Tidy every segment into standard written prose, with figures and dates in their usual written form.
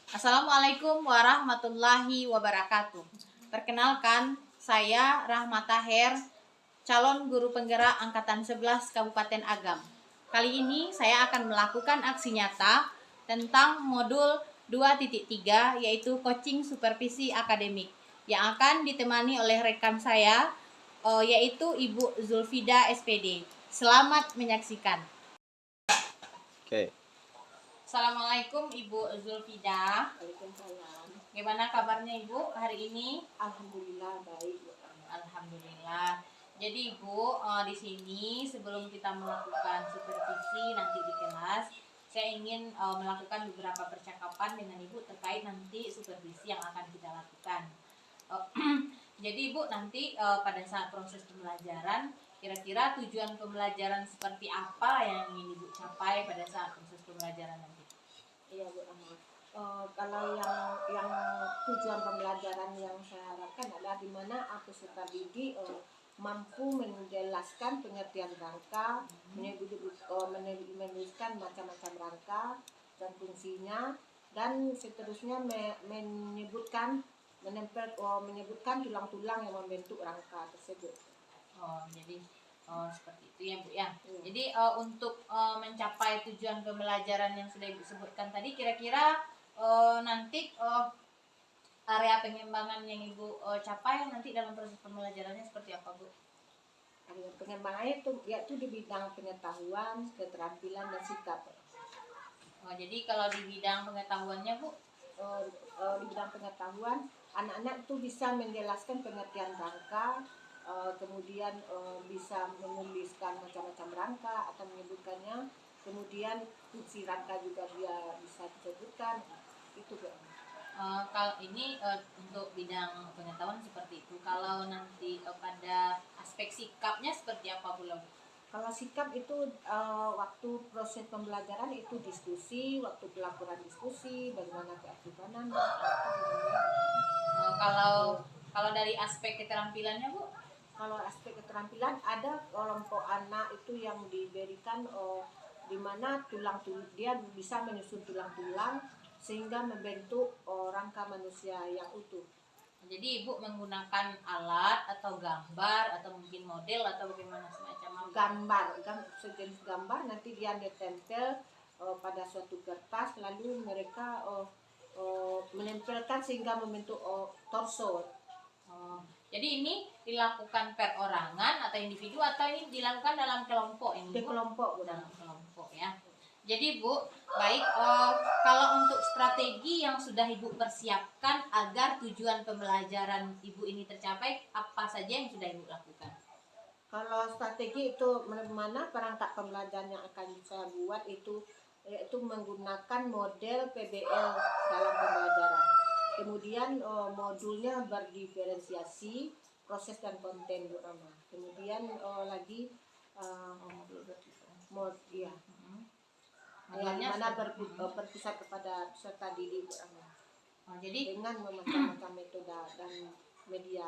Assalamualaikum warahmatullahi wabarakatuh. Perkenalkan, saya Rahma Taher, calon guru penggerak Angkatan 11 Kabupaten Agam. Kali ini saya akan melakukan aksi nyata tentang modul 2.3 yaitu coaching supervisi akademik yang akan ditemani oleh rekan saya yaitu Ibu Zulfida SPD. Selamat menyaksikan. Oke. Assalamualaikum Ibu Zulfida. Waalaikumsalam. Gimana kabarnya Ibu hari ini? Alhamdulillah baik. Alhamdulillah. Jadi Ibu, di sini sebelum kita melakukan supervisi nanti di kelas, saya ingin melakukan beberapa percakapan dengan Ibu terkait nanti supervisi yang akan kita lakukan. Jadi Ibu nanti pada saat proses pembelajaran, kira-kira tujuan pembelajaran seperti apa yang ingin Ibu capai pada saat proses pembelajaran nanti? Iya Bu Rahma. Kalau yang tujuan pembelajaran yang saya harapkan adalah di mana aku peserta didik mampu menjelaskan pengertian rangka, menuliskan macam-macam rangka dan fungsinya, dan seterusnya menyebutkan tulang-tulang yang membentuk rangka tersebut. Jadi seperti itu ya Bu ya. Jadi untuk mencapai tujuan pembelajaran yang sudah Ibu sebutkan tadi, kira-kira nanti area pengembangan yang Ibu capai nanti dalam proses pembelajarannya seperti apa Bu? Area pengembangannya itu yaitu di bidang pengetahuan, keterampilan dan sikap. Jadi kalau di bidang pengetahuannya Bu? Di bidang pengetahuan, anak-anak itu bisa menjelaskan pengertian rangka, kemudian bisa menuliskan macam-macam rangka atau menyebutkannya, kemudian fungsi rangka juga dia bisa disebutkan. Itu kalau ini untuk bidang pengetahuan seperti itu. Kalau nanti pada aspek sikapnya seperti apa Bu? Kalau sikap itu waktu proses pembelajaran itu diskusi, waktu pelaporan diskusi, bagaimana keaktifan kalau dari aspek keterampilannya Bu? Kalau aspek keterampilan ada kelompok anak itu yang diberikan di mana dia bisa menyusun tulang-tulang sehingga membentuk rangka manusia yang utuh. Jadi Ibu menggunakan alat atau gambar atau mungkin model atau bagaimana semacam sejenis gambar, nanti dia ditempel pada suatu kertas, lalu mereka menempelkan sehingga membentuk torso. Jadi ini dilakukan perorangan atau individu atau ini dilakukan dalam kelompok ini? Di kelompok, dalam kelompok ya. Jadi Bu, baik kalau untuk strategi yang sudah Ibu persiapkan agar tujuan pembelajaran Ibu ini tercapai, apa saja yang sudah Ibu lakukan? Kalau strategi itu mana perangkat pembelajaran yang akan saya buat itu yaitu menggunakan model PBL dalam pembelajaran. Kemudian modulnya berdiferensiasi, proses dan konten Bu Rama. Kemudian lagi mana berpusat kepada peserta didik Bu Rama. Jadi dengan macam-macam metode dan media.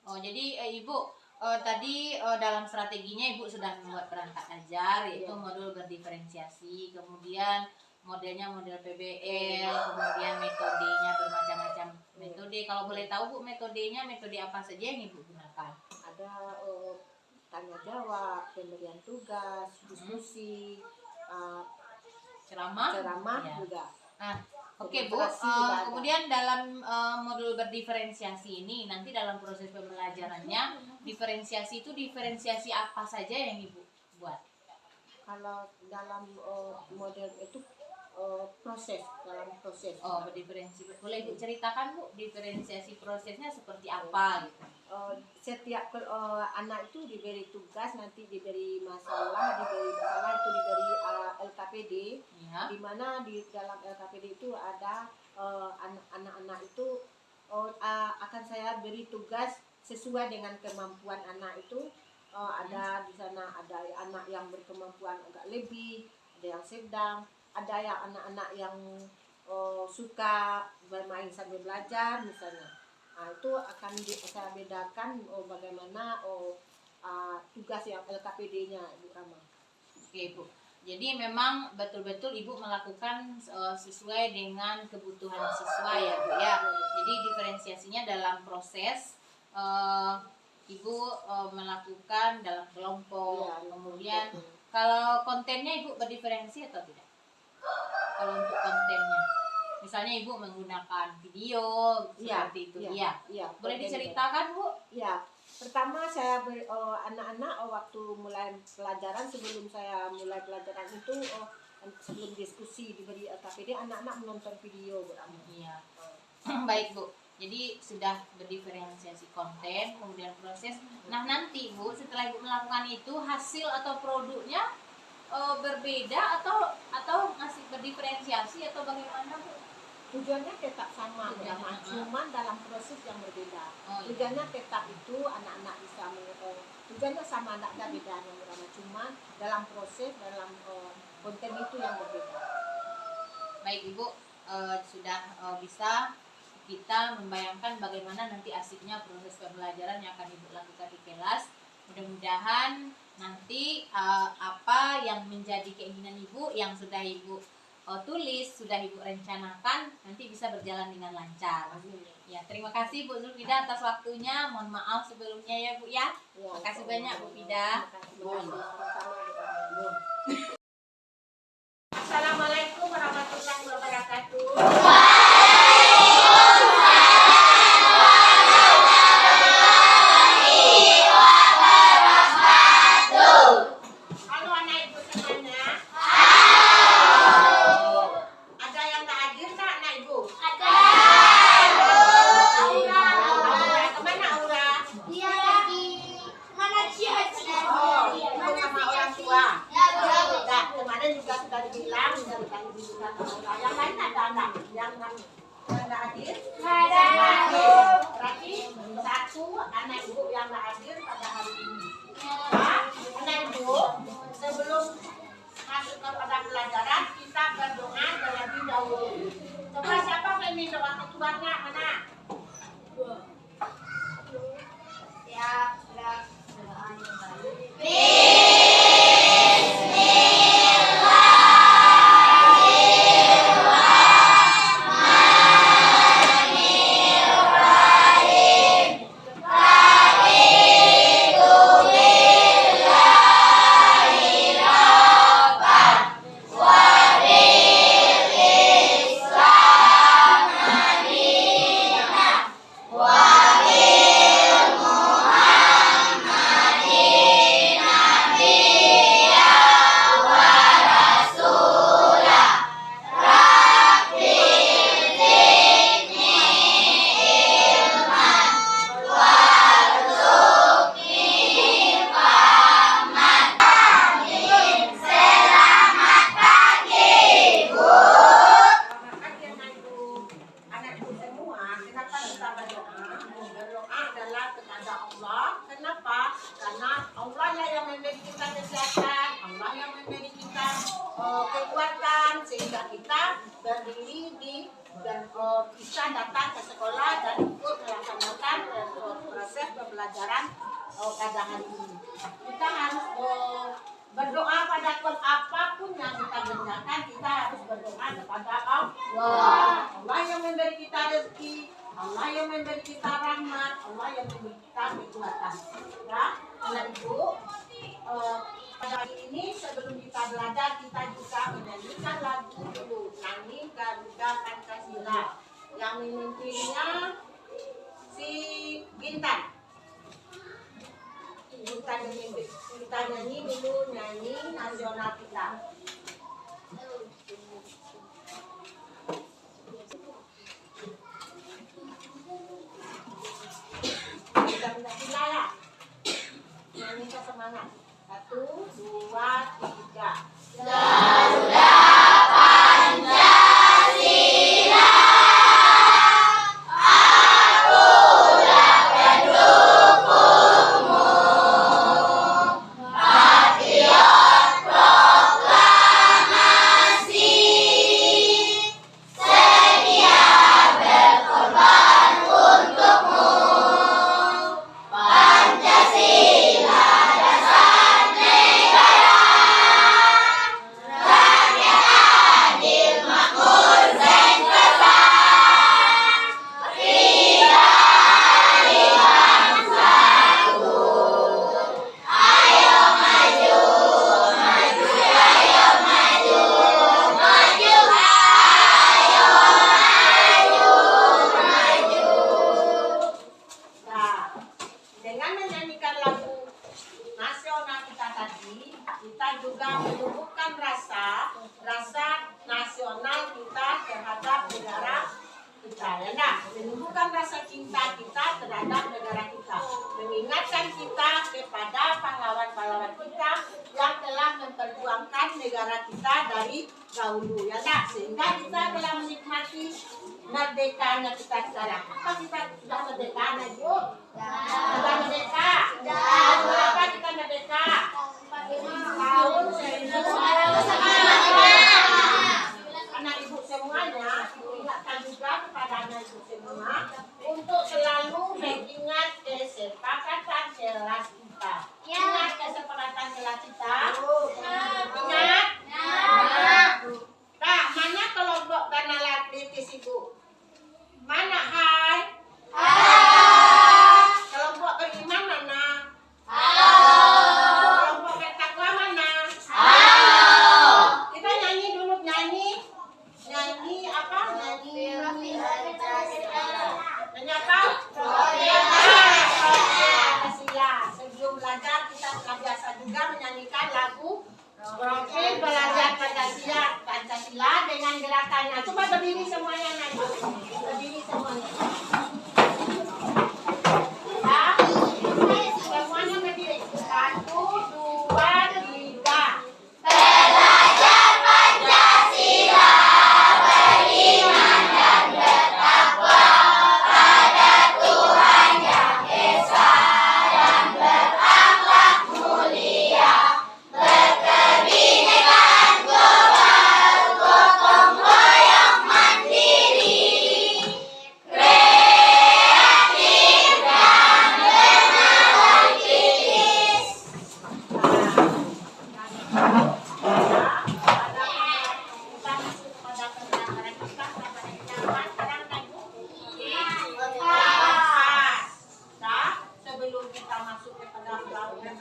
Jadi Ibu tadi dalam strateginya Ibu sudah membuat perangkat ajar yaitu modul berdiferensiasi, kemudian modelnya model PBL, kemudian metodenya bermacam-macam metode. Kalau boleh tahu Bu, metodenya metode apa saja yang Ibu gunakan? Ada tanya jawab, pemberian tugas, diskusi, ceramah ya. Juga. Oke Bu, kemudian dalam modul berdiferensiasi ini nanti dalam proses pembelajarannya diferensiasi itu diferensiasi apa saja yang Ibu buat? Kalau dalam model itu dalam proses. Berdiferensiasi. Boleh Ibu ceritakan Bu, diferensiasi prosesnya seperti apa gitu? Setiap anak itu diberi tugas, nanti diberi masalah itu diberi LKPD, ya. Di mana di dalam LKPD itu ada anak-anak itu akan saya beri tugas sesuai dengan kemampuan anak itu. Ada di sana ada anak yang berkemampuan agak lebih, ada yang sedang, ada yang anak-anak yang suka bermain sambil belajar misalnya. Itu akan saya bedakan bagaimana tugas yang LKPD-nya Bu Rama. Oke Bu. Jadi memang betul-betul Ibu melakukan sesuai dengan kebutuhan siswa ya Bu ya. Jadi diferensiasinya dalam proses Ibu melakukan dalam kelompok. Kemudian kalau kontennya Ibu berdiferensi atau tidak? Kalau untuk kontennya, misalnya Ibu menggunakan video seperti itu, iya. Boleh diceritakan Bu? Ya, pertama saya anak-anak waktu mulai pelajaran, sebelum saya mulai pelajaran itu sebelum diskusi diberi LKPD, anak-anak menonton video berarti. Iya. Baik Bu. Jadi sudah berdiferensiasi konten, kemudian proses. Nah nanti Bu, setelah Ibu melakukan itu, hasil atau produknya berbeda atau masih berdiferensiasi atau bagaimana Bu? Tujuannya tetap sama, Tujuannya, cuman dalam proses yang berbeda. Oh, iya. Tujuannya tetap itu anak-anak bisa tujuannya sama, tidak ada bedanya, cuman dalam proses, dalam konten itu yang berbeda. Baik Ibu, sudah bisa kita membayangkan bagaimana nanti asiknya proses pembelajaran yang akan Ibu lakukan di kelas. Mudah-mudahan nanti apa yang menjadi keinginan Ibu yang sudah Ibu tulis, sudah Ibu rencanakan, nanti bisa berjalan dengan lancar. Ya, terima kasih Bu Zulfida atas waktunya. Mohon maaf sebelumnya ya Bu ya. Terima kasih banyak Bu Fida. Assalamualaikum warahmatullahi wabarakatuh. Halo anak ibu semuanya. Ada yang tak hadir tak anak ibu? Ada. Aura. Kemana Aura? Dia lagi mana Cici? Oh, ikut sama orang tua. Nah, kemarin juga sudah dibilang, yang lain ada anak yang tak hadir? Ada. Berarti satu anak ibu yang tak hadir pada hari ini. Nah, anak ibu, sebelum masuk kepada pelajaran, kita berdoa terlebih dahulu. Coba siapa yang minta doa ketuanya? Mana? Siap. Anak ibu semua, kenapa kita berdoa? Berdoa adalah kepada Allah. Kenapa? Karena Allah lah yang memberi kita kesehatan, Allah yang memberi kita kekuatan sehingga kita berdiri di dan bisa datang ke sekolah dan ikut melaksanakan proses pembelajaran pada hari ini. Kita harus berdoa pada apapun yang kita kerjakan, kita harus berdoa kepada Allah. Allah yang memberi kita rezeki, Allah yang memberi kita rahmat, Allah yang memberi kita kekuatan. Ya, anak ibu, pada hari ini sebelum kita belajar, kita juga menyanyikan lagu dulu, nyanyi Garuda Pancasila, yang memimpinnya si Bintan. Kita nyanyi dulu, nyanyi nasional kita. Kita pindah ya. Nyanyi ke semangat. 1, 2, 3. Garuda Pancasila. Patriot proklamasi. negara kita dari dahulu ya tak? Sehingga kita telah menikmati merdekanya kita sekarang. Apa kita sudah merdeka, Najwa? Sudah merdeka? Berapa kita merdeka? Tahun 1945. Anak ibu semuanya, ingatkan juga kepada anak ibu semua untuk selalu mengingat kesepakatan kelas kita. Ingat kesepakatan kelas kita? Ingat? Nah, mana kelompok Bernala Kritis Ibu? Mana hai? Kelompok beriman mana? Kelompok bertakwa mana? Kita nyanyi dulu, nyanyi apa? Nyanyi apa? Pancasila. Sebelum belajar kita telah biasa juga menyanyikan lagu Profil Belajar Pancasila dengan gerakannya. Coba berdiri semuanya, Najwa. Berdiri semuanya. Ya. Semuanya berdiri. 1, 2, 3. Sebelum kita masuk kepada pelajaran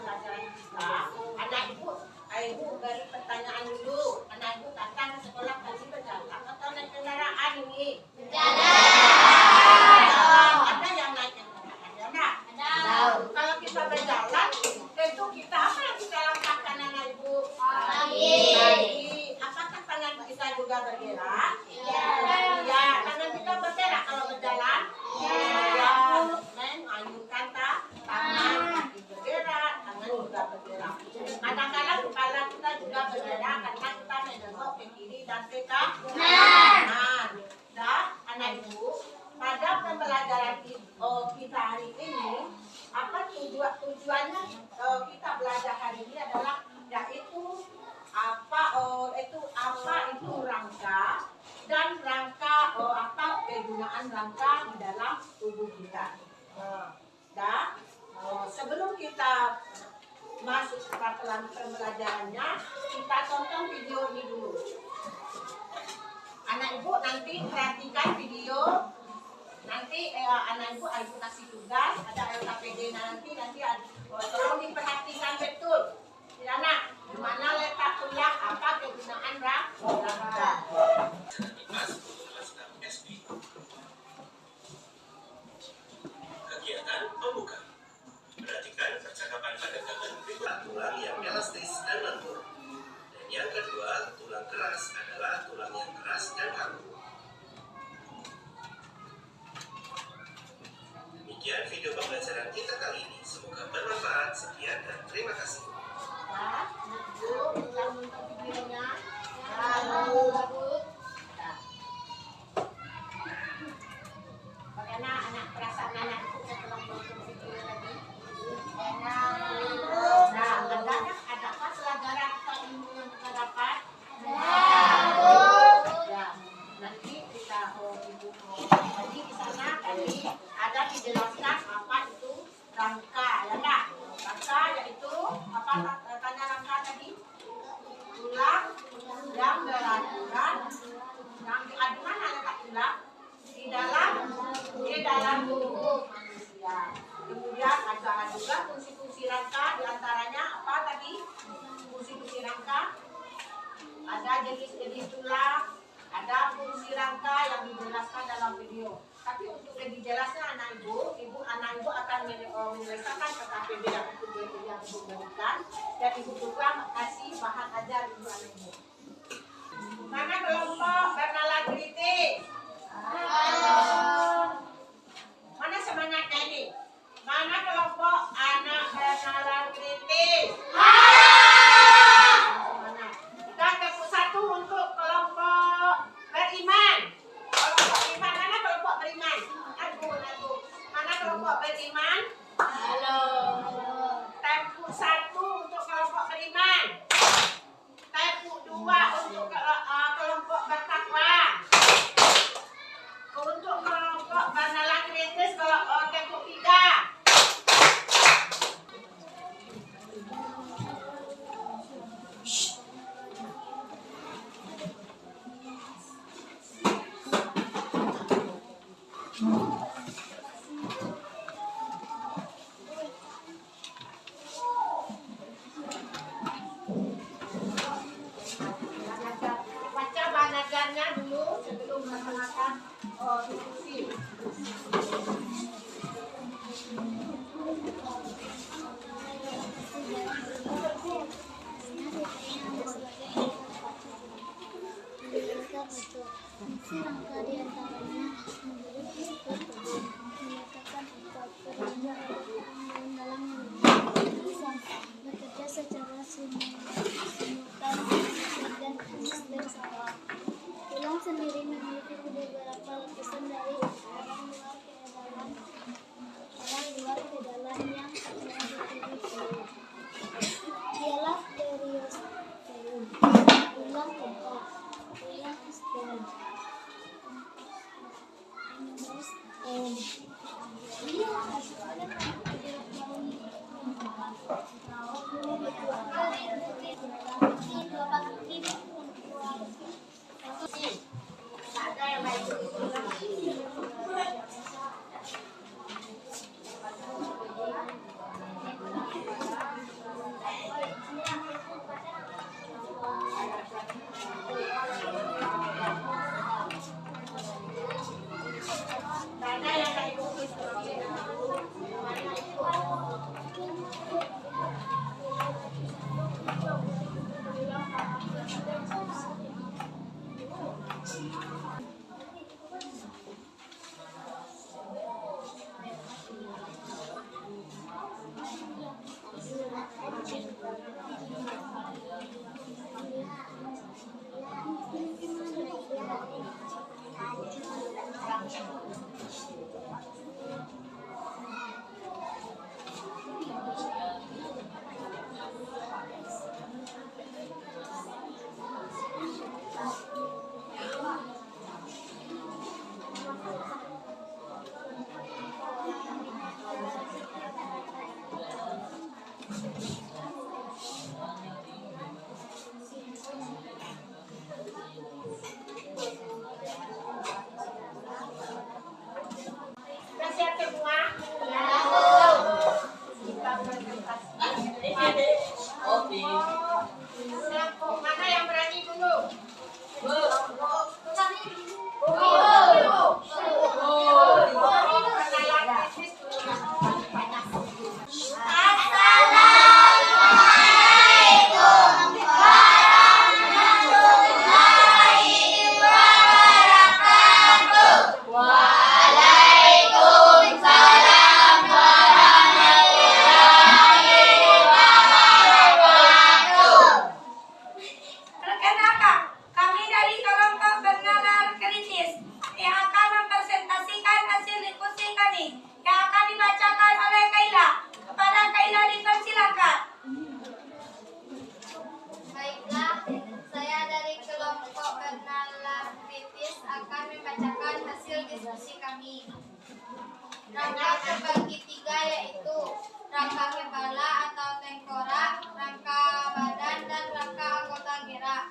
kita, anak ibu beri pertanyaan dulu. Anak ibu datang ke sekolah tadi berjalan atau naik kendaraan ini? Ada yang naik kendaraan, ada? Kalau kita berjalan, tentu kita apa yang kita lakukan, anak ibu? Lagi. Apakah tangan kita juga bergerak? Ya, tangan kita bergerak kalau berjalan. Ya, mengayunkan tangan kaki bergerak, tangan juga bergerak. Kadang-kadang kepala kita juga bergerak karena kita menengok ke kiri dan ke kanan. Dan anak ibu, pada pembelajaran kita hari ini, apa tujuannya kita belajar hari ini adalah yaitu apa itu rangka dan rangka apa kegunaan rangka di dalam tubuh kita. Dan sebelum kita masuk ke pembelajarannya, kita tonton video ini dulu. Anak ibu nanti perhatikan video. Nanti anak ibu kasih tugas, ada LKPD nanti tolong diperhatikan betul. Ya, anak, di mana letak kuliah, apa kegunaan rangka? Kegiatan pembuka. Perhatikan percakapan pada gambar berikut. Tulang yang elastis dan lentur. Dan yang kedua, tulang keras adalah tulang yang keras dan kaku. Demikian video pembelajaran kita kali ini. Semoga bermanfaat. Sekian dan terima kasih. Ya, ibu, yang nonton videonya. Bagaimana anak perasaan anak itu setelah nonton video tadi? Nah, adakah pelajaran atau ilmu yang kita dapat? Ya, nanti kita ibu tadi di sana tadi ada dijelaskan apa itu rangka, ya enggak? Rangka yaitu apa tanya rangka tadi? Tulang yang beraturan yang di mana letak tulang? Di dalam tubuh manusia. Kemudian ada juga fungsi-fungsi rangka, diantaranya apa tadi? Fungsi-fungsi rangka ada jenis-jenis tulang, ada fungsi rangka yang dijelaskan dalam video. Tapi untuk lebih jelasnya anak ibu akan menyelesaikan KKPD yang ibu berikan, dan ibu juga kasih bahan ajar ibu anak ibu. Mana kelompok Bernala Kritis? Mana semangatnya ini? Mana kelompok anak Bernala Kritis? Semangat. Kita Baca banagannya dulu sebelum melaksanakan diskusi. Fungsi rangka diantaranya memberi input tubuh, menyatakan perkembangan dalam yang bekerja secara simultan dan sistem saraf. Tulang sendiri memiliki beberapa lapisan dari orang luar ke dalam yang tertutup. Ialah periosteum, tulang keempat, tulang stem. Siap semua? Ya. Kita presentasi. Kelompok mana yang berani dulu? Perkenalan kritis dulu. Perkenalkan, kami dari kelompok bernalar kritis yang akan mempresentasikan hasil diskusi kami yang akan dibacakan oleh Kaila. Kepada Kaila dipersilakan. Baiklah, saya dari kelompok bernalar kritis akan membacakan hasil diskusi kami. Rangka terbagi tiga, yaitu rangka kepala atau tengkorak, rangka badan, dan rangka anggota gerak.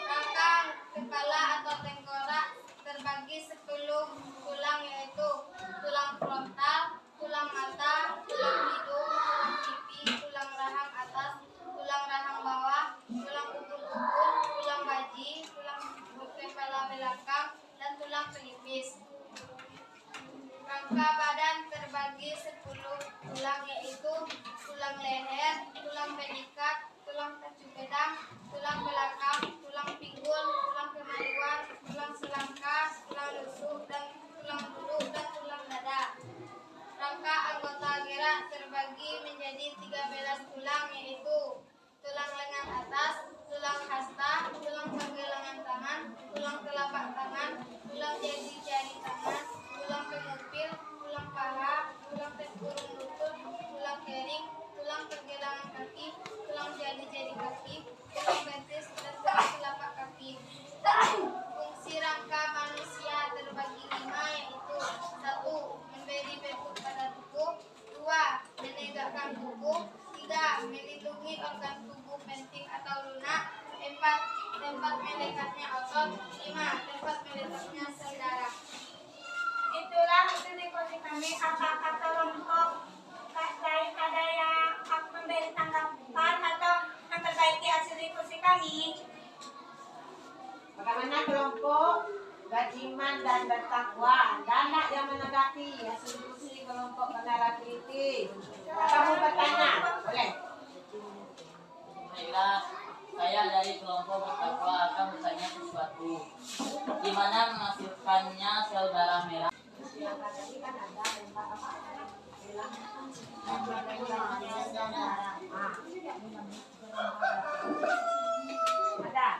Rangka kepala atau tengkorak terbagi 10 tulang, yaitu tulang frontal, tulang mata, tulang hidung, tulang pipi, tulang rahang atas, tulang rahang bawah, tulang ukur-ukur, tulang baji, tulang kepala belakang, dan tulang pelipis. Rangka badan terbagi 10 tulang, yaitu tulang leher, tulang pelikat, tulang tacu pedang, tulang belakang, tulang pinggul, tulang kemaluan, tulang selangkah, tulang rusuk, dan tulang bulu, dan tulang dada. Rangka anggota gerak terbagi menjadi 13 tulang, yaitu tulang lengan atas, tulang hasta, tulang pergelangan tangan, tulang telapak tangan, tulang jari-jari tangan, tulang pengupil, tulang paha, tulang tempurung lutut, tulang kering, tulang pergelangan kaki, tulang jari-jari kaki, tulang betis, dan tulang telapak kaki. Fungsi rangka manusia terbagi 5, yaitu 1. Memberi bentuk pada tubuh, 2. Menegakkan tubuh, 3. Melindungi organ tubuh penting atau lunak, 4. Tempat melekatnya otot, 5. Tempat melekatnya sel darah. itulah hasil diskusi kami kakak-kakak kelompok baik ada yang memberi tanggapan atau memperbaiki hasil diskusi kami. Bagaimana kelompok beriman dan bertakwa? Dana yang menanggapi hasil diskusi kelompok Menara Teliti. Kamu bertanya, boleh. Baiklah, saya dari kelompok bertakwa akan bertanya sesuatu. Di mana menghasilkannya sel darah merah? Yang tadi kan ada tempat apa? Ada.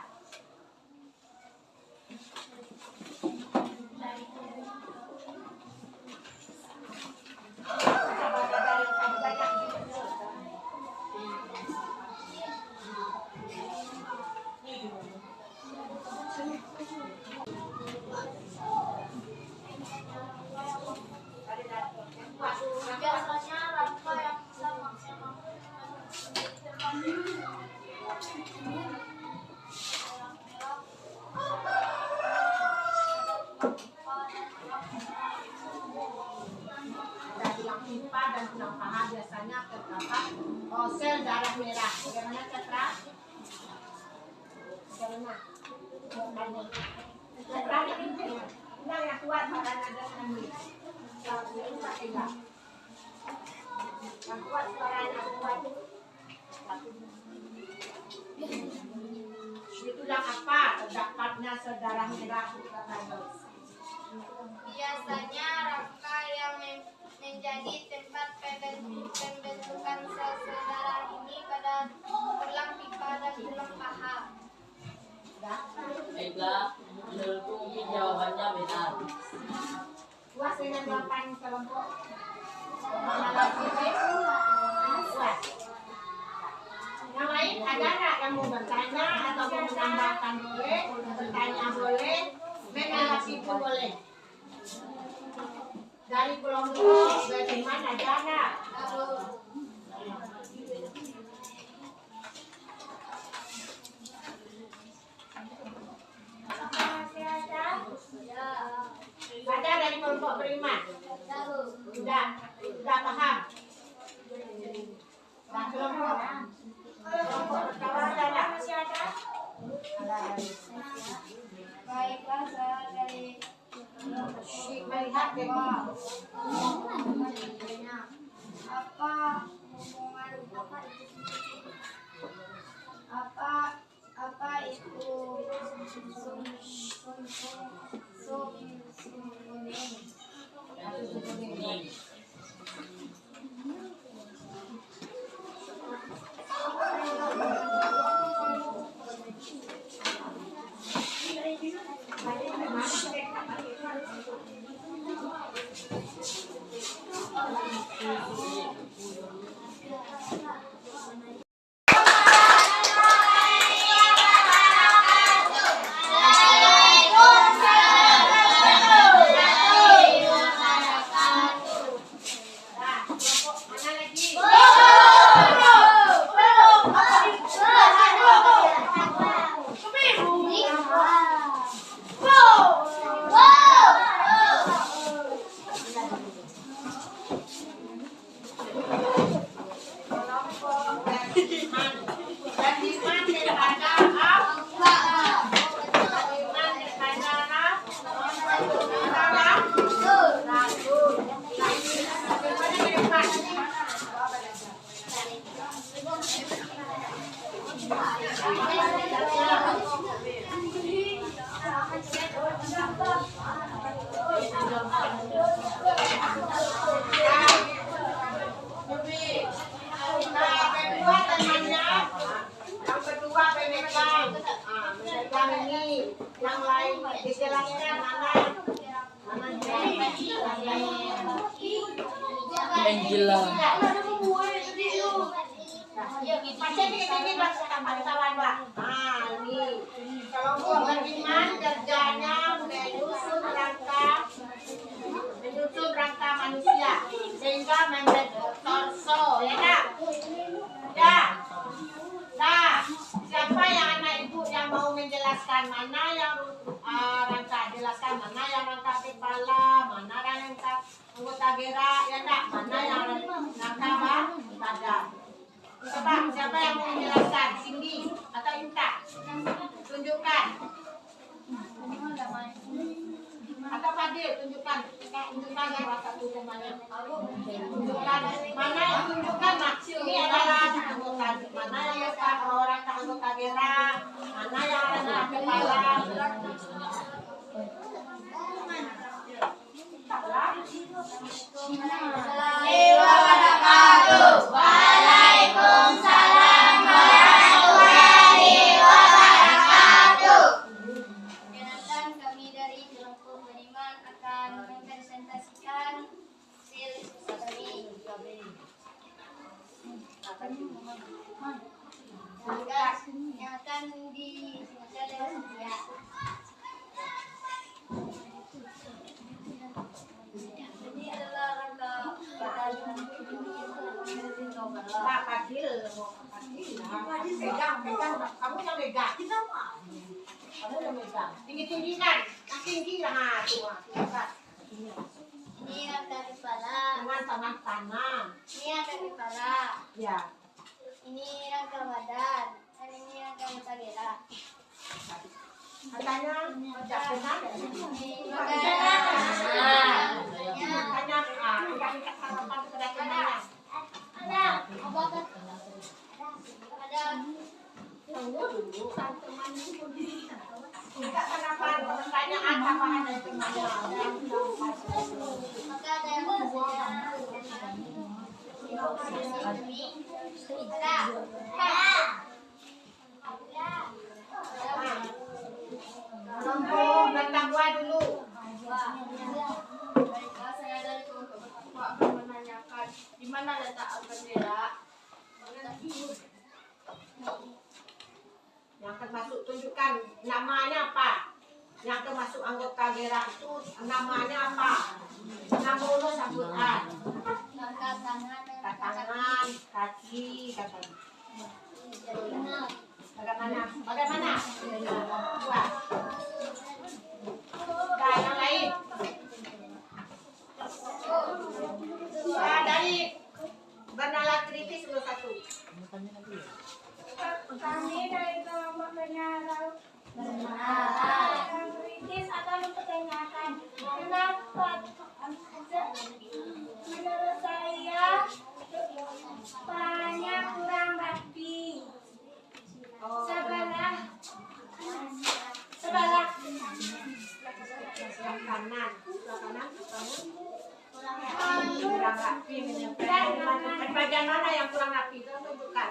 Biasanya rangka yang bisa maksimal Ada tulang pipa dan tulang paha biasanya terdapat sel darah merah. Bagaimana Catra? Bagaimana? Catra ini nah yang kuat badan ada kami. Yang kuat suaranya kuat. Itulah apa terdapatnya sel darah merah katanya. biasanya rangka yang menjadi tempat pembentukan sel-sel darah ini pada tulang pipa dan tulang paha. Baiklah, menurutku mungkin jawabannya benar. Puas dengan jawaban kelompok Menara Teliti? Puas. Yang lain ada nggak yang mau bertanya atau mau menambahkan boleh, bertanya boleh, menanggapi pun boleh. Dari kelompok beriman ada nggak? Masih ada? Ada dari kelompok beriman? Sudah paham? Nah, kelompok berkawan ada nggak? Masih ada? Baiklah, saya dari Melihat ke bawah. apa hubungan apa itu Ini Nah, kelompok mana lagi? Beriman kepada Allah. Beriman kepada Rasul. Bagaimana beriman? Yang kedua pemegang. Pemegang ini yang lain dijelaskan mana menjelang. Pasien ini kawan Pak. Nah, ini kelompok beriman kerjanya menyusun rangka manusia sehingga membentuk torso, ya tak? Ya. Nah, siapa yang anak ibu yang mau menjelaskan mana yang rangka jelaskan mana yang rangka kepala, mana Kagera ya enggak? Mana yang nakaba? Ada. Coba siapa yang mau menjelaskan? Cindy atau Inta? Tunjukkan. Atau Fadil tunjukkan. Tunjukkan salah satu temannya. Tunjukkan. Mana yang tunjukkan Mak? Ini adalah anggota. Mana yang orang anggota Kagera? Mana yang anak kepala? Waalaikumsalam warahmatullahi wabarakatuh. Perkenalkan, kami dari kelompok beriman akan mempresentasikan hasil kami. Yang akan disilakan ya. Ini adalah rangka Pak Fadil. Fadil pegang. Kamu yang megang. Kamu yang megang. Tinggi kan? Yang tinggi lah tuh. ini rangka kepala. Tangan tangan. Ini rangka kepala. Ya. Ini rangka badan. Dan ini rangka kepala. Katanya tidak benar. Ini Katanya kita harapan kepada temannya. ada. Tunggu dulu. Enggak kenapa pertanyaan apa ada temannya. Maka ada yang Kelompok bertakwa dulu. saya dari kelompok bertakwa akan menanyakan di mana letak bendera. Yang termasuk tunjukkan namanya apa. Yang termasuk anggota Kagera itu namanya apa. Nama dulu sambutan. Angkat tangan dan Tangan, kaki, katanya. Bagaimana? Buat. Nah, yang lain. Nah, dari bernalar kritis dulu satu. Kami dari kelompok penyaral kritis akan mempertanyakan kenapa menurut saya palanya kurang rapi. Sebelah Sebelah kanan. Kurang rapi menempel. Bagian mana yang kurang rapi? Itu tunjukkan.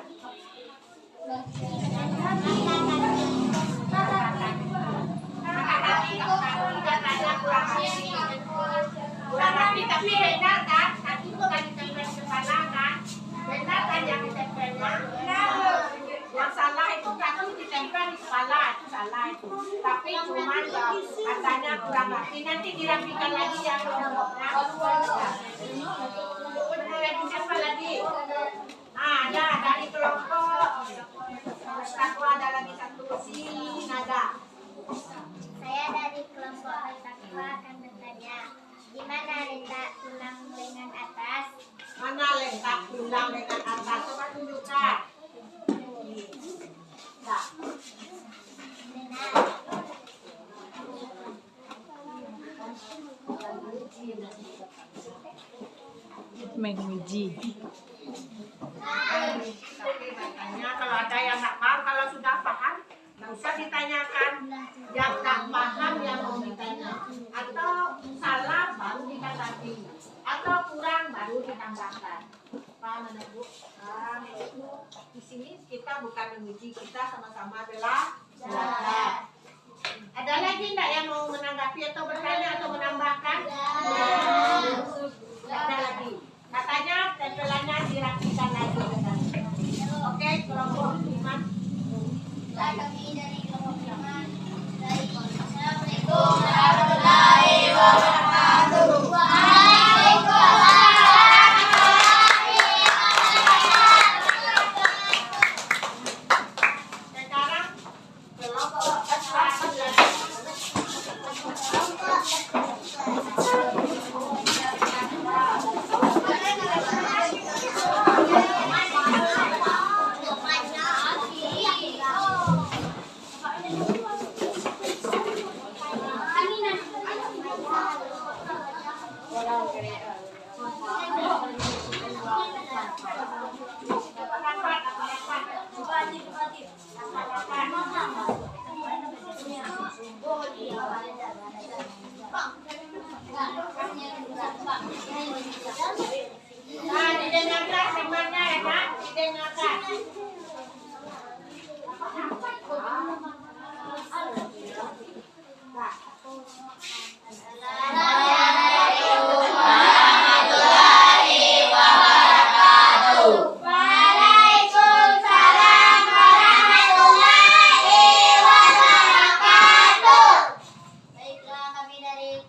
Kurang rapi tapi benar kan? Kaki itu kan ditempel di kepala kan? Benar kan yang ditempelnya? Yang salah itu kaki ditempel di kepala, itu salah itu. Tapi cuma katanya kurang rapi. Nanti dirapikan lagi ya kelompoknya. Siapa lagi? Ada dari kelompok bertakwa ada lagi satu sini ada. Saya dari kelompok bertakwa akan bertanya, di mana letak tulang lengan atas? Mana letak tulang lengan atas? Coba tunjukkan. Nah. Menguji. Tapi makanya kalau ada yang nggak paham, kalau sudah paham, nggak usah ditanyakan. Yang nggak paham yang mau ditanya, atau salah baru dikatakan, atau kurang baru ditambahkan. Paham anak bu? Di sini kita bukan menguji, kita sama-sama belajar. Ada lagi nggak yang mau menanggapi atau bertanya atau menambahkan? Ada lagi. Katanya tempelannya dirapikan lagi. Oke, kelompok iman. Kami dari kelompok iman. Assalamualaikum warahmatullahi wabarakatuh. Sekarang kelompok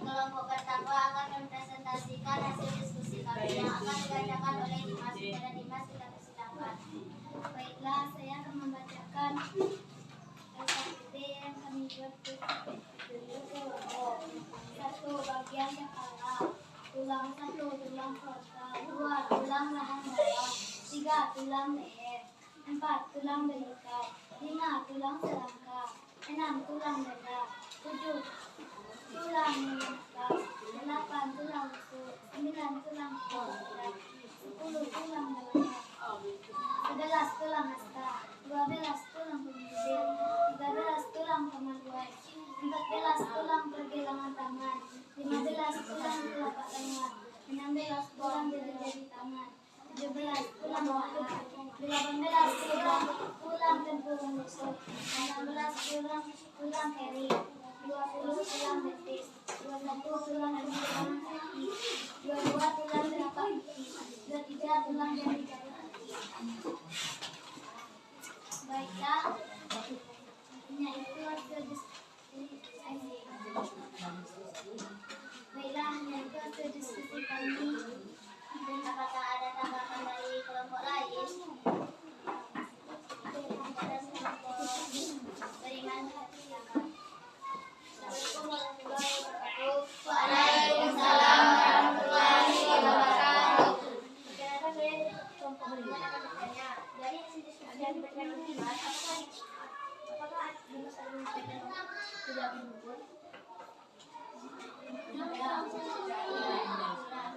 kelompok bertakwa akan mempresentasikan hasil diskusi kami yang akan dibacakan oleh Dimas. Kepada Dimas kita persilakan. Baiklah, saya akan membacakan LKPD yang kami buat kelompok. 1. Bagian kepala. Tulang 1. Tulang frontal. 2. Tulang rahang bawah. 3. Tulang leher. 4. Tulang belikat. 5. Tulang selangkah. 6. Tulang dada. 7. Tulang melengkap. 8. Tulang rusuk. 9. Tulang kaki. 10. Tulang belakang. 11. Tulang hasta. 12. Tulang pembibir. 13. Tulang kemaluan. 14. Tulang pergelangan tangan. 15. Tulang telapak tangan. 16. Tulang jari-jari tangan. 17. Tulang paha. 18. Tulang tempurung rusuk. 19. Tulang keri. 20. Tulang betis. 21. Tulang pergelangan kaki. 22. Tulang telapak kaki. 23. Tulang jari-jari kaki. Baiklah, artinya itu hasil diskusi kami. Dan apakah ada tanggapan dari kelompok lain? Ada kelompok beriman silakan. Assalamualaikum warahmatullahi wabarakatuh. Waalaikumsalam warahmatullahi wabarakatuh. Kenapa saya kelompok beriman akan bertanya dari hasil diskusi yang diberikan oleh Dimas, apakah Dimas ada menyampaikan tidak menurut?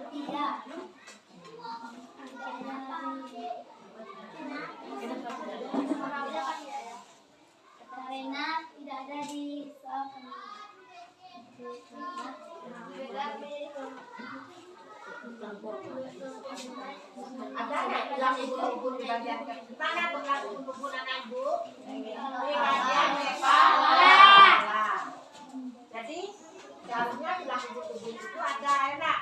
Tidak. Karena tidak ada di soal kami. Ada tulang ubun-ubun di bagian mana tulang ubun-ubunan Bu? Di bagian kepala. Jadi dalamnya tulang ubun-ubun itu ada enak.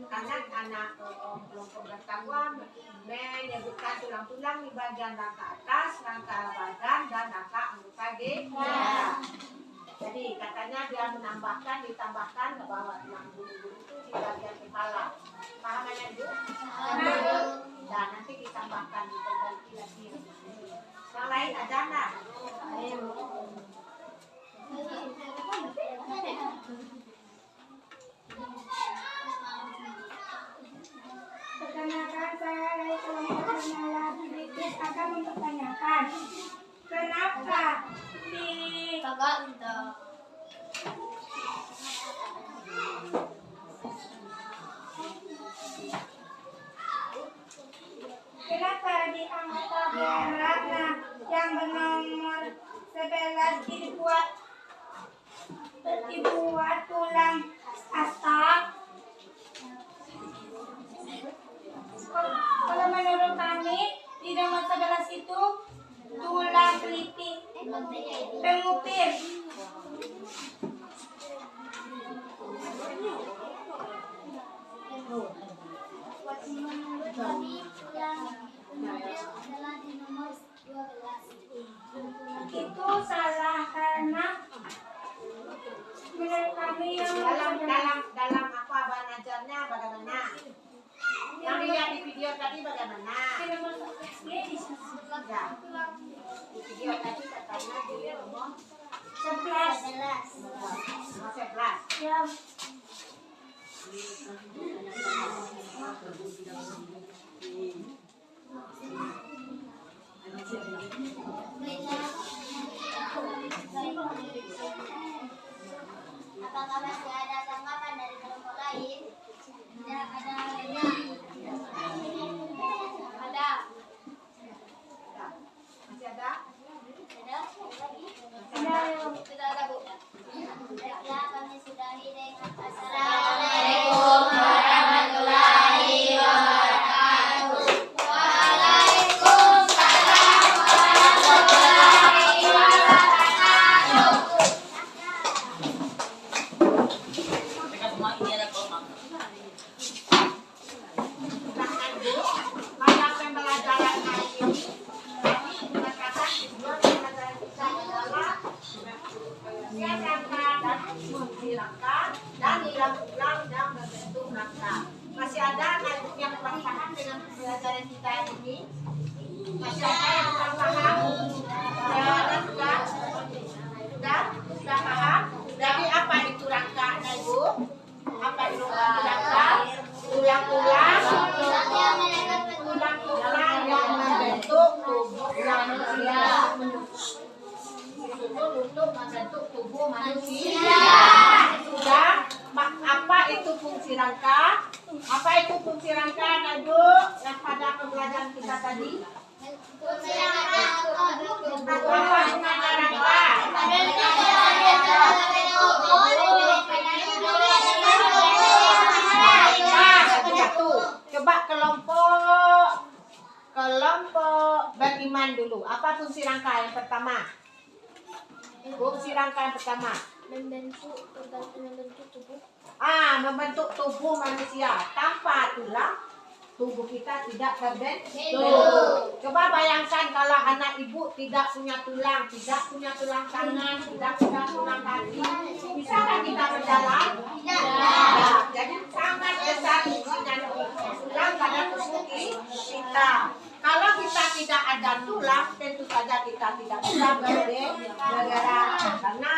Karena anak kelompok bertakwa menyebutkan tulang-tulang di bagian rangka atas, rangka badan, dan rangka anggota dada. Jadi katanya dia ditambahkan ke bawah tulang ubun-ubun itu di bagian kepala. Paham ya Bu? Dan nanti ditambahkan diperbaiki lagi. Yang lain ada nggak? Perkenalkan, saya dari kelompok Bernala Bibis akan mempertanyakan kenapa di kenapa di anggota Ratna yang bernomor 11 dibuat tulang asap? Kalau menurut kami di nomor 11 itu tulang teliti pengupir. Menurut kami tulang pengupir adalah di nomor 12. Itu salah karena menurut kami yang dalam apa bahan ajarnya bagaimana? Yang dilihat di video tadi bagaimana? di nomor 11 di Ya. Di video tadi katanya di nomor 11. nomor 11. Ya. Apakah masih ada tanggapan dari kelompok lain? Tidak ada lainnya. Ada. Masih ada? Ada? Lagi? Tidak ada, Bu. Baiklah, kami sudahi dengan Assalamualaikum warahmatullahi wabarakatuh. Waalaikumsalam warahmatullahi wabarakatuh. Mereka semua ini ada kelompok. Silahkan Bu. Pada pembelajaran hari ini kami mengatakan tujuan pembelajaran kita adalah siapkan dan menghilangkan rangka dan tulang-tulang yang membentuk rangka. Masih ada yang kurang paham dengan pembelajaran kita ini? Masih ada yang kurang paham? Ya, sudah? Sudah paham? Jadi apa itu rangka, Ibu? Apa itu rangka? Tulang-tulang yang membentuk tubuh manusia. Untuk membentuk tubuh manusia. Sudah? Apa itu fungsi rangka? Apa itu fungsi rangka, Ibu? Yang pada pembelajaran kita tadi? Apa gunanya rangka? Coba kelompok beriman dulu. Apa fungsi rangka yang pertama? Fungsi rangka yang pertama Membentuk tubuh. membentuk tubuh manusia. Tanpa tulang, tubuh kita tidak terbentuk. Coba bayangkan kalau anak ibu tidak punya tulang tangan, tidak punya tulang kaki, bisakah kita berjalan? Tidak. Jadi sangat besar fungsinya tulang pada tubuh kita. Kalau kita tidak ada tulang, tentu saja kita tidak bisa bergerak karena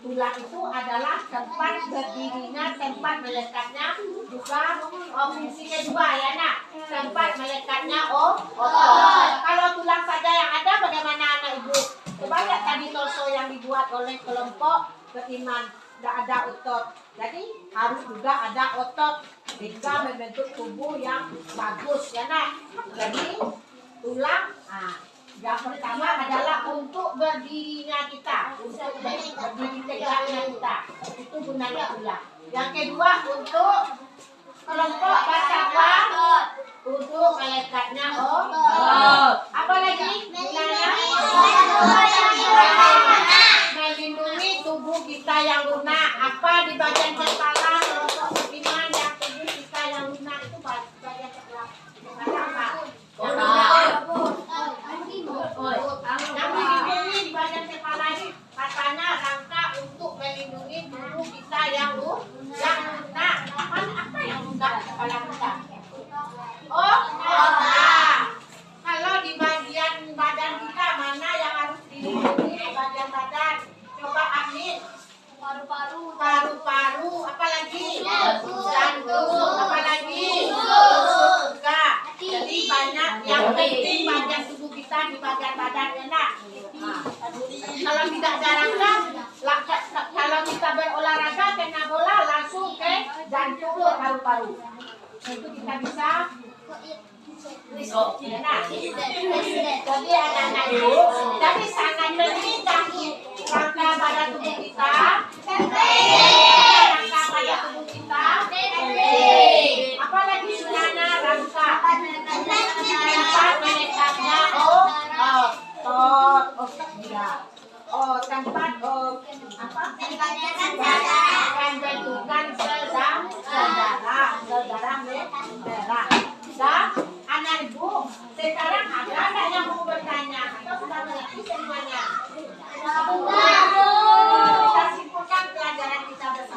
tulang itu adalah tempat berdirinya, tempat melekatnya, juga fungsinya dua ya nak, tempat melekatnya otot. Kalau tulang saja yang ada, bagaimana anak ibu? Coba lihat tadi torso yang dibuat oleh kelompok beriman, tidak ada otot. Jadi harus juga ada otot sehingga membentuk tubuh yang bagus ya nak. Jadi tulang, yang pertama adalah untuk berdirinya kita, untuk berdiri tegaknya kita. Itu gunanya tulang. Yang kedua untuk kelompok bacawa, untuk melekatnya otot. Apa lagi gunanya? Melindungi tubuh kita yang lunak. Apa di bagian kepala kelompok beriman yang tubuh kita yang lunak itu bagian kepala apa? Yang dilindungi di bagian kepala ini katanya rangka untuk melindungi tubuh kita yang lunak. Apa yang lunak di kepala kita? Kalau di bagian badan kita mana yang harus dilindungi di bagian badan? Coba Amin. Paru-paru, apa lagi? Jantung, apa lagi? Juga. Jadi banyak yang penting bagian tubuh kita di bagian badan enak. Kalau tidak ada rangka, kalau kita berolahraga kena bola langsung ke jantung ke paru-paru. Itu kita bisa. Jadi anak-anak ibu, jadi sangat penting rangka pada tubuh kita. Rangka pada tubuh kita. Apalagi gunanya rangka? Tempat melekatnya tempat pembentukan saudara merah. Dan anak ibu, sekarang ada nggak yang mau bertanya? Atau sudah mengerti semuanya? Kita simpulkan pelajaran kita bersama.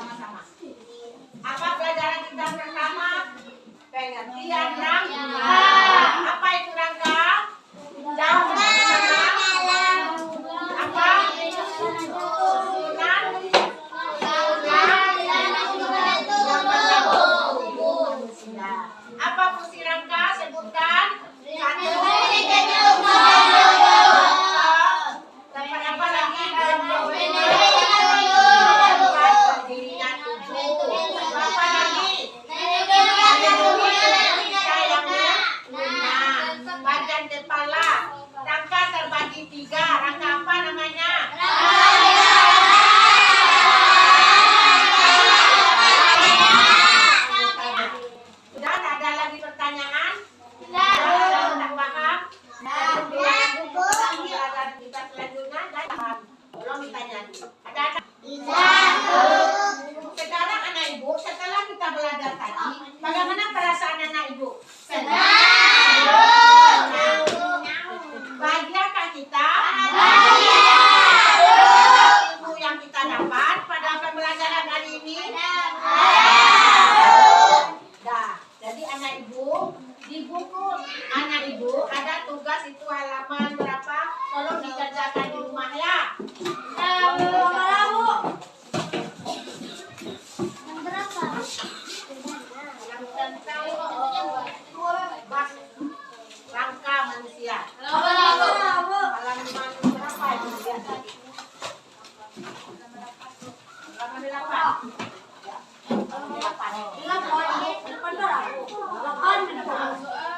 Bilang poinnya depan aku. Lapan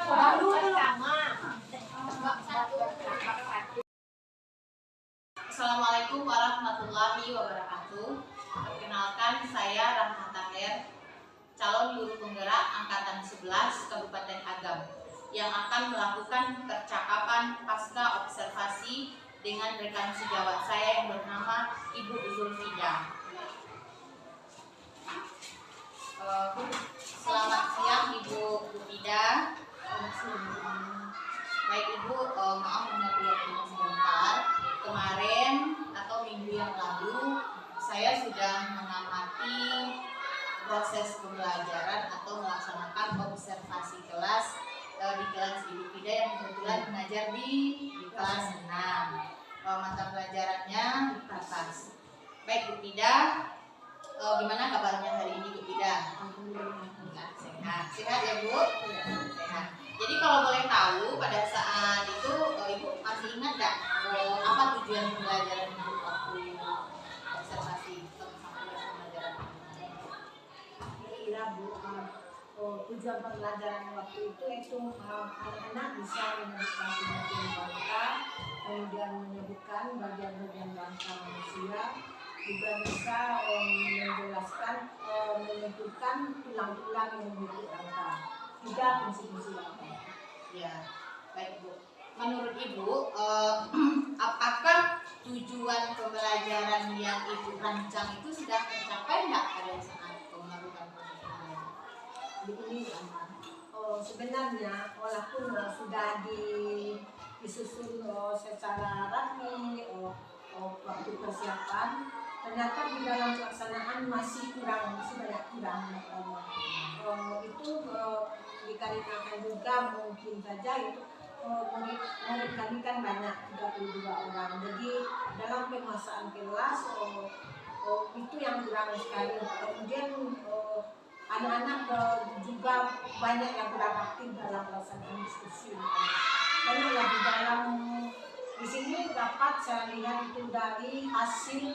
baru sama. Assalamualaikum warahmatullahi wabarakatuh. Perkenalkan, saya Rahma Taher, calon guru penggerak angkatan 11 Kabupaten Agam, yang akan melakukan percakapan pasca observasi dengan rekan sejawat saya yang bernama Ibu Zulfida. Selamat siang Ibu Zulfida. Baik Ibu, maaf mengganggu waktunya sebentar. Kemarin atau minggu yang lalu saya sudah mengamati proses pembelajaran atau melaksanakan observasi kelas di kelas Ibu Fida yang kebetulan mengajar di kelas 6. Mata pelajarannya IPAS. Baik Bu Fida, gimana kabarnya hari ini Bu Fida? Sehat ya Bu? Sehat. Jadi kalau boleh tahu pada saat itu Ibu masih ingat nggak apa tujuan pembelajaran Ibu waktu observasi pembelajaran? Iya Bu, tujuan pembelajaran waktu itu anak-anak bisa menyebutkan bagian bangsa, kemudian menyebutkan bagian-bagian bangsa manusia, juga bisa menjelaskan, menentukan tulang-tulang yang membentuk bangsa, juga fungsi-fungsi bangsa. Ya, baik Bu. Menurut Ibu, apakah tujuan pembelajaran yang Ibu rancang itu sudah tercapai nggak pada saat melakukan pembelajaran? Begini sebenarnya walaupun sudah disusun secara rapi waktu persiapan, ternyata di dalam pelaksanaan masih banyak kurang. Itu dikarenakan juga mungkin saja itu murid kami kan banyak, 32 orang. Jadi dalam penguasaan kelas itu yang kurang sekali. Kemudian anak-anak juga banyak yang kurang aktif dalam pelaksanaan diskusi. Karena lebih dalam di sini dapat saya lihat itu dari hasil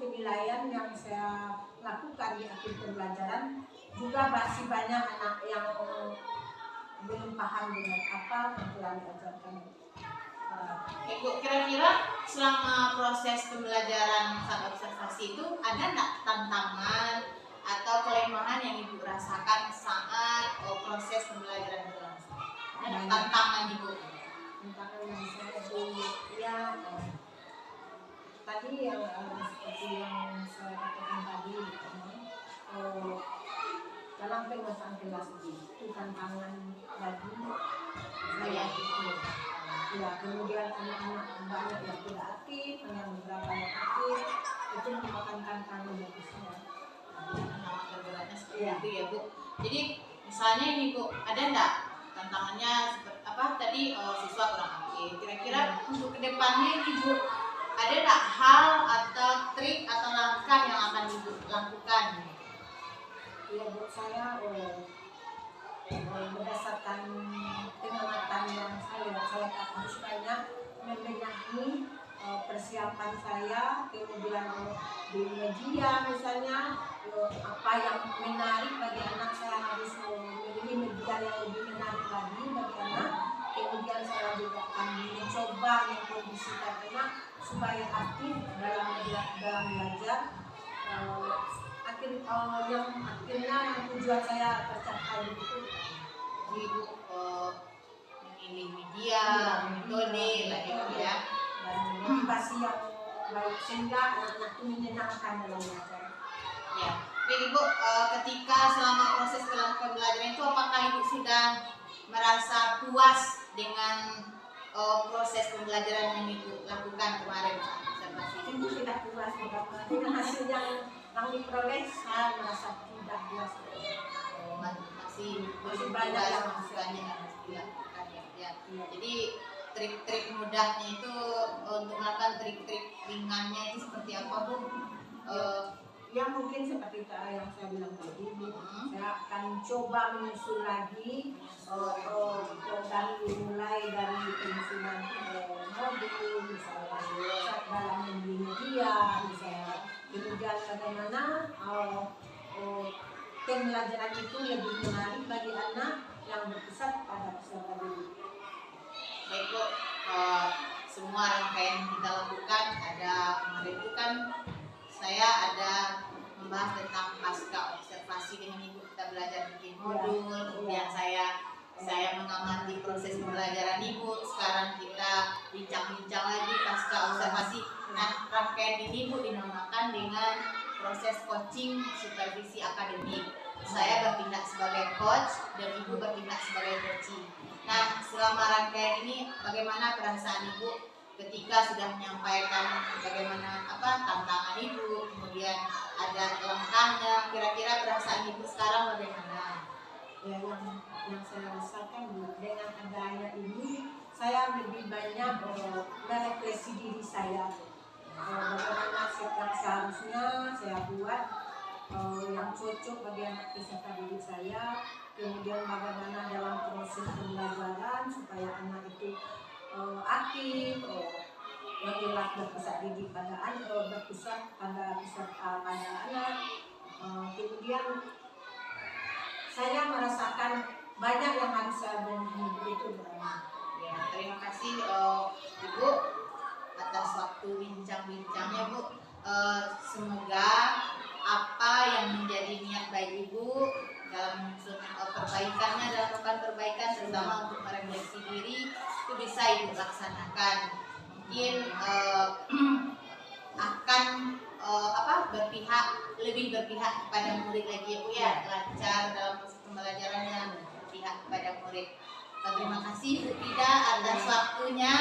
penilaian yang saya lakukan di akhir pembelajaran, juga masih banyak anak yang belum paham dengan apa yang telah diajarkan. Ibu, kira-kira selama proses pembelajaran saat observasi itu ada nggak tantangan atau kelemahan yang Ibu rasakan saat proses pembelajaran berlangsung? Ada tantangan Ibu? Tantangan yang saya lihat tadi yang seperti yang saya katakan tadi, dalam penguasaan kelas itu tantangan bagi saya itu. Ya, kemudian anak-anak banyak yang tidak aktif, yang beberapa yang aktif, itu merupakan tantangan bagi saya. Beratnya seperti itu ya Bu. Jadi misalnya ini Bu, ada nggak tantangannya seperti apa tadi siswa kurang aktif? Kira-kira untuk kedepannya ini Bu, ada nggak hal atau trik atau langkah yang akan Ibu lakukan? Ya buat saya berdasarkan pengamatan yang saya harus banyak membenahi persiapan saya, kemudian di media misalnya apa yang menarik bagi anak, saya harus memilih media yang lebih menarik lagi bagi anak. Kemudian saya juga akan mencoba mengkondisikan anak supaya aktif dalam belajar. Akhirnya yang tujuan saya tercapai itu Ibu memilih media, metode lah itu ya, dan motivasi yang baik sehingga anak-anak itu menyenangkan dalam belajar. ya. Jadi Ibu, ketika selama proses pembelajaran itu apakah Ibu sudah merasa puas dengan proses pembelajaran yang Ibu lakukan kemarin saat observasi? Tentu tidak puas dengan hasil yang diperoleh, saya merasa tidak puas. Masih banyak yang harus dilakukan ya. Jadi trik-trik mudahnya itu untuk melakukan trik-trik ringannya itu seperti apa Bu? Ya mungkin seperti yang saya bilang tadi, saya akan coba menyusun lagi mulai dari penyusunan modul misalnya, dalam membeli media misalnya, kemudian bagaimana pembelajaran itu lebih menarik bagi anak yang berpusat pada peserta didik. Baik Bu, semua rangkaian yang kita lakukan ada kemarin itu kan saya ada membahas tentang pasca observasi dengan Ibu, kita belajar bikin modul, kemudian saya mengamati proses pembelajaran Ibu, sekarang kita bincang-bincang lagi pasca observasi. Nah, rangkaian ini Bu dinamakan dengan proses coaching supervisi akademik. Saya bertindak sebagai coach dan Ibu bertindak sebagai coaching. Nah, selama rangkaian ini bagaimana perasaan Ibu ketika sudah menyampaikan bagaimana tantangan Ibu, kemudian ada langkahnya, kira-kira perasaan Ibu sekarang bagaimana? Ya, yang saya rasakan dengan adanya ini, saya lebih banyak merefleksi diri saya. Bagaimana yang seharusnya saya buat yang cocok bagi anak peserta didik saya, kemudian bagaimana dalam proses pembelajaran supaya anak itu aktif, yang jelas berpusat didik pada anak, berpusat pada peserta pada anak. Kemudian saya merasakan banyak yang harus saya itu berani. Ya, terima kasih Ibu atas waktu bincang-bincangnya Bu. Semoga apa yang menjadi niat baik Ibu dalam perbaikannya, dalam melakukan perbaikan terutama untuk merefleksi diri itu bisa Ibu laksanakan. Mungkin akan lebih berpihak kepada murid lagi ya Bu ya, lancar dalam proses pembelajarannya, berpihak kepada murid. Terima kasih Bu Ida atas waktunya.